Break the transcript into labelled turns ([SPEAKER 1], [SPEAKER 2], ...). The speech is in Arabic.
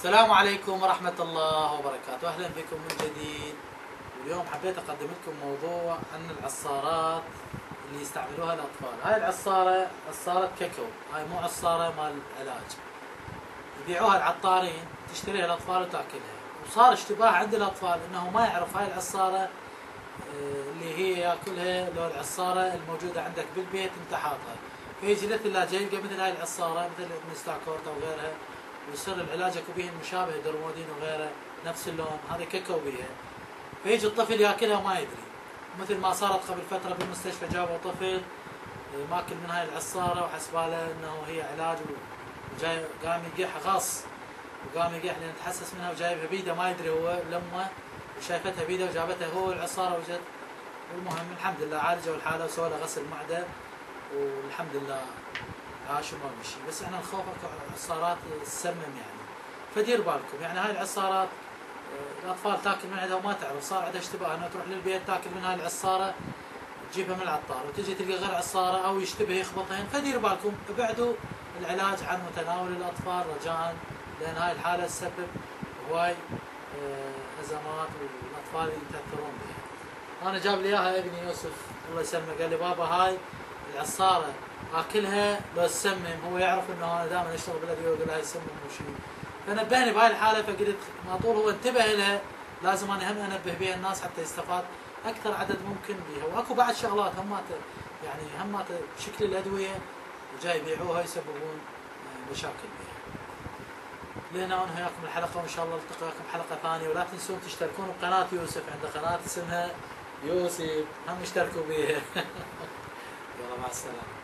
[SPEAKER 1] السلام عليكم ورحمة الله وبركاته، أهلا بكم من جديد. واليوم حبيت أقدم لكم موضوع عن العصارات اللي يستعملوها الأطفال. هاي العصارة عصارة كاكاو، هاي مو عصارة مال علاج. يبيعوها العطارين، تشتريها الأطفال وتاكلها. وصار اشتباه عند الأطفال إنه ما يعرف هاي العصارة اللي هي ياكلها لو العصارة الموجودة عندك بالبيت أنت حاطها. فيجي للثلاجة يلقى مثل هاي العصارة مثل مستاكورت أو غيرها، ويصير العلاج اكو بيهن مشابه درمودين وغيره نفس اللون، هذه كاكاو بيها. فيجي الطفل ياكلها وما يدري، مثل ما صارت قبل فتره بالمستشفى، جابوا طفل ماكل من هاي العصاره وحسباله انه هي علاج، وجاي قام يقح غص، وقام يقح لان تحسس منها وجايبها بيده ما يدري هو لمه، وشايفتها بيده وجابتها هو العصاره وجت. والمهم الحمد لله عالجوا الحاله وسووا له غسل معده والحمد لله عاش وما مشي. بس احنا نخوف عصارات تسمم يعني، فدير بالكم. يعني هاي العصارات الاطفال تاكل من عندها وما تعرف، صار عندها اشتباه انها تروح للبيت تاكل من هاي العصاره، تجيبها من العطار وتجي تلقى غير عصاره او يشتبه يخبطهن. فدير بالكم، ابعدوا العلاج عن متناول الاطفال رجاء، لان هاي الحاله تسبب هواي ازمات والاطفال يتاثرون بها. انا جاب لي اياها ابني يوسف الله يسلمه، قال لي بابا هاي العصاره اكلها لو تسمم، هو يعرف انه انا دائما اشتغل بالادويه ويقول هاي تسمم وشيء. فنبهني بهاي الحاله، فقلت ما طول هو انتبه لها لازم انا هم انبه بها الناس حتى يستفاد اكثر عدد ممكن بها. واكو بعد شغلات همات، يعني همات شكل الادويه وجاي يبيعوها يسببون مشاكل بها. لهنا انهي لكم الحلقه، وان شاء الله التقي لكم حلقه ثانيه. ولا تنسون تشتركون بقناه يوسف، عنده قناه اسمها يوسف، هم اشتركوا بها. يلا مع السلامه.